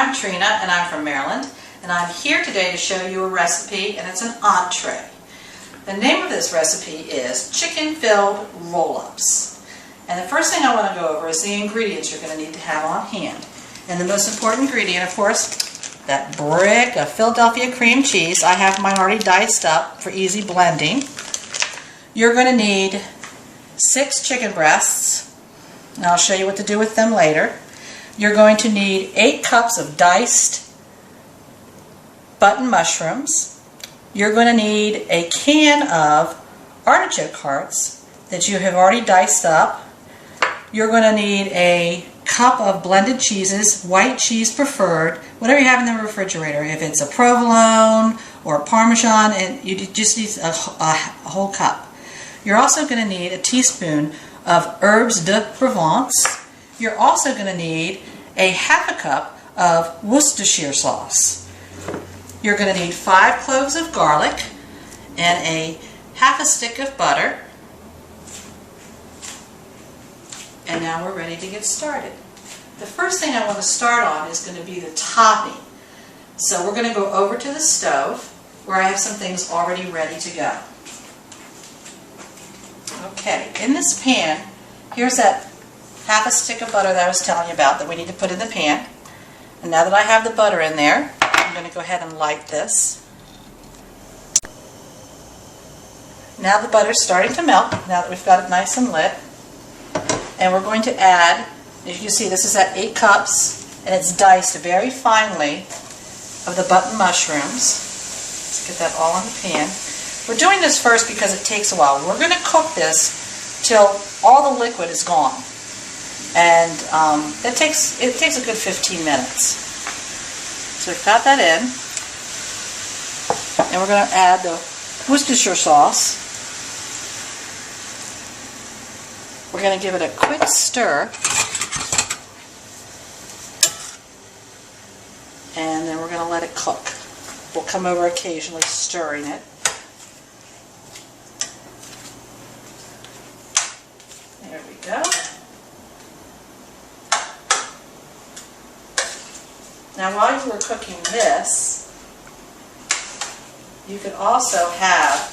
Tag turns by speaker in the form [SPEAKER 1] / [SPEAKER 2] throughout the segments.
[SPEAKER 1] I'm Trina and I'm from Maryland, and I'm here today to show you a recipe, and it's an entree. The name of this recipe is chicken-filled roll-ups. And the first thing I want to go over is the ingredients you're going to need to have on hand. And the most important ingredient, of course, that brick of Philadelphia cream cheese. I have mine already diced up for easy blending. You're going to need 6 chicken breasts, and I'll show you what to do with them later. You're going to need 8 cups of diced button mushrooms. You're going to need a can of artichoke hearts that you have already diced up. You're going to need a cup of blended cheeses, white cheese preferred, whatever you have in the refrigerator. If it's a provolone or Parmesan, and you just need a whole cup. You're also going to need a teaspoon of herbes de Provence. You're also going to need a half a cup of Worcestershire sauce. You're going to need 5 cloves of garlic and a half a stick of butter. And now we're ready to get started. The first thing I want to start on is going to be the topping. So we're going to go over to the stove where I have some things already ready to go. Okay, in this pan, here's that half a stick of butter that I was telling you about that we need to put in the pan. And now that I have the butter in there, I'm going to go ahead and light this. Now the butter's starting to melt, now that we've got it nice and lit. And we're going to add, as you can see, this is at 8 cups, and it's diced very finely of the button mushrooms. Let's get that all in the pan. We're doing this first because it takes a while. We're going to cook this till all the liquid is gone. And it takes a good 15 minutes. So we've got that in. And we're going to add the Worcestershire sauce. We're going to give it a quick stir. And then we're going to let it cook. We'll come over occasionally stirring it. There we go. Now while you were cooking this, you could also have,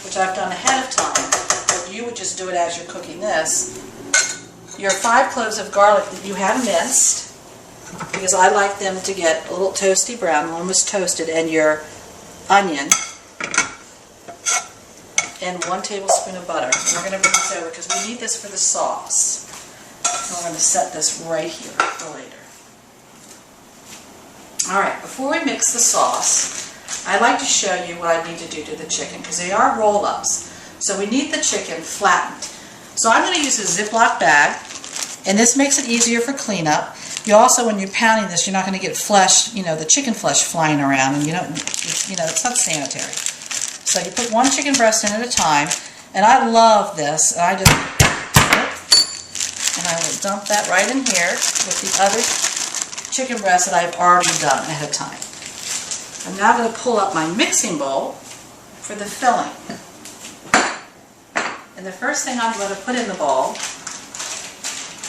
[SPEAKER 1] which I've done ahead of time, but you would just do it as you're cooking this, your 5 cloves of garlic that you have minced, because I like them to get a little toasty brown, almost toasted, and your onion, and 1 tablespoon of butter. And we're going to bring this over because we need this for the sauce. And we're going to set this right here for later. Alright, before we mix the sauce, I'd like to show you what I need to do to the chicken, because they are roll-ups. So we need the chicken flattened. So I'm going to use a Ziploc bag, and this makes it easier for cleanup. You also, when you're pounding this, you're not going to get flesh, the chicken flesh flying around, and it's not sanitary. So you put 1 chicken breast in at a time, and I love this, and I will dump that right in here with the other chicken breast that I've already done ahead of time. I'm now going to pull up my mixing bowl for the filling. And the first thing I'm going to put in the bowl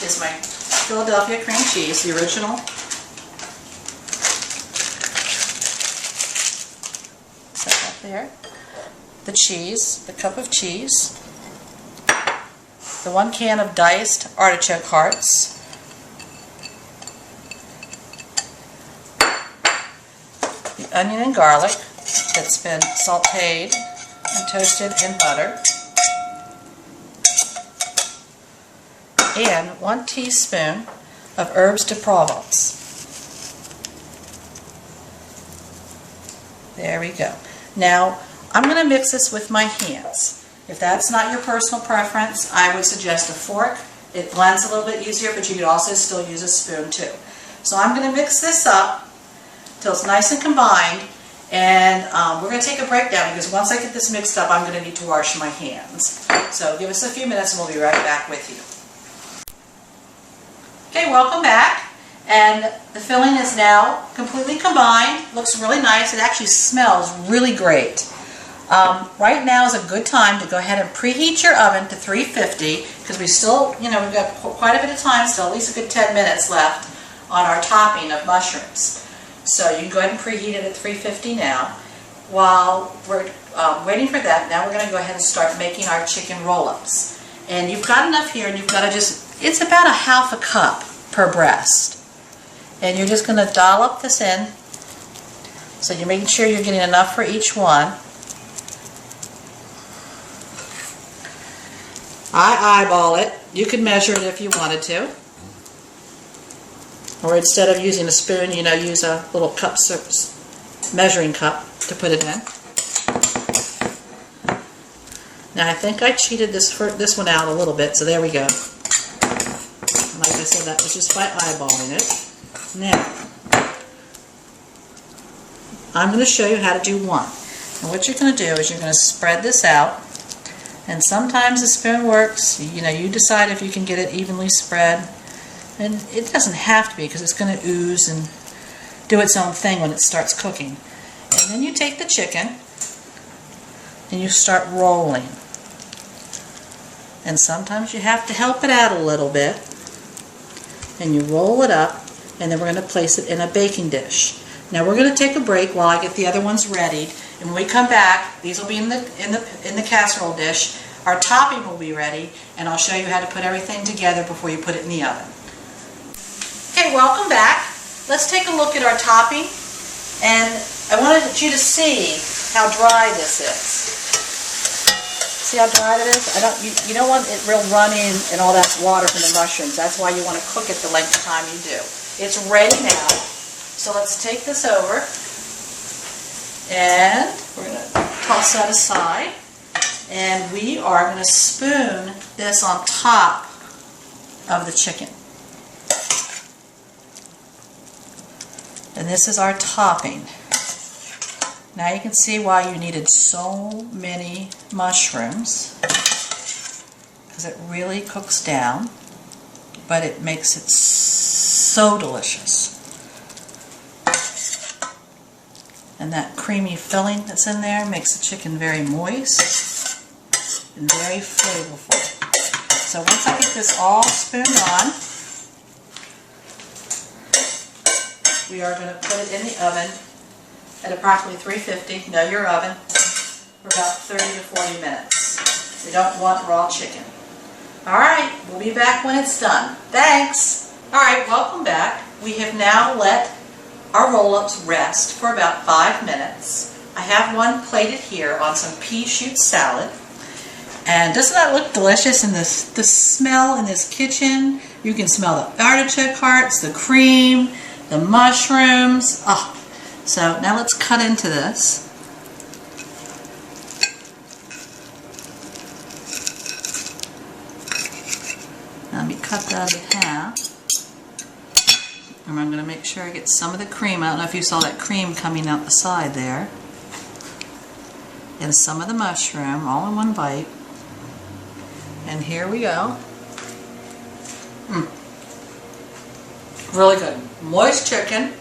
[SPEAKER 1] is my Philadelphia cream cheese, the original. Set that there. The cheese, the cup of cheese. The 1 can of diced artichoke hearts. The onion and garlic that's been sauteed and toasted in butter. And 1 teaspoon of herbes de Provence. There we go. Now, I'm going to mix this with my hands. If that's not your personal preference, I would suggest a fork. It blends a little bit easier, but you could also still use a spoon too. So I'm going to mix this up till it's nice and combined, and we're going to take a break down because once I get this mixed up, I'm going to need to wash my hands. So give us a few minutes and we'll be right back with you. Okay, welcome back. And the filling is now completely combined. Looks really nice. It actually smells really great. Right now is a good time to go ahead and preheat your oven to 350 because we still, we've got quite a bit of time still, at least a good 10 minutes left on our topping of mushrooms. So you can go ahead and preheat it at 350 now. While we're waiting for that, now we're going to go ahead and start making our chicken roll-ups. And you've got enough here, and you've got to it's about a half a cup per breast. And you're just going to dollop this in. So you're making sure you're getting enough for each one. I eyeball it. You could measure it if you wanted to. Or instead of using a spoon, use a little cup, measuring cup to put it in. Now I think I cheated this one out a little bit, so there we go. Like I said, that was just by eyeballing it. Now, I'm going to show you how to do one. And what you're going to do is you're going to spread this out. And sometimes the spoon works. You decide if you can get it evenly spread. And it doesn't have to be, because it's going to ooze and do its own thing when it starts cooking. And then you take the chicken and you start rolling. And sometimes you have to help it out a little bit. And you roll it up, and then we're going to place it in a baking dish. Now we're going to take a break while I get the other ones ready. And when we come back, these will be in the casserole dish. Our topping will be ready, and I'll show you how to put everything together before you put it in the oven. Okay, welcome back. Let's take a look at our topping, and I wanted you to see how dry this is. See how dry it is? You don't want it real runny and all that water from the mushrooms. That's why you want to cook it the length of time you do. It's ready now, so let's take this over, and we're going to toss that aside, and we are going to spoon this on top of the chicken. And this is our topping. Now you can see why you needed so many mushrooms, because it really cooks down, but it makes it so delicious. And that creamy filling that's in there makes the chicken very moist and very flavorful. So once I get this all spooned on, we are going to put it in the oven at approximately 350, know your oven, for about 30 to 40 minutes. We don't want raw chicken. Alright, we'll be back when it's done. Thanks! Alright, welcome back. We have now let our roll-ups rest for about 5 minutes. I have one plated here on some pea shoot salad. And doesn't that look delicious? And the smell in this kitchen, you can smell the artichoke hearts, the cream, the mushrooms. Oh, so now let's cut into this. Let me cut that in half. And I'm going to make sure I get some of the cream. I don't know if you saw that cream coming out the side there. And some of the mushroom, all in one bite. And here we go. Really good. Moist chicken.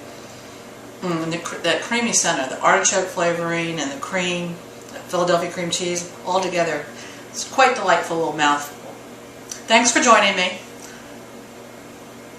[SPEAKER 1] And that creamy center, the artichoke flavoring and the cream, the Philadelphia cream cheese, all together. It's quite delightful little mouthful. Thanks for joining me.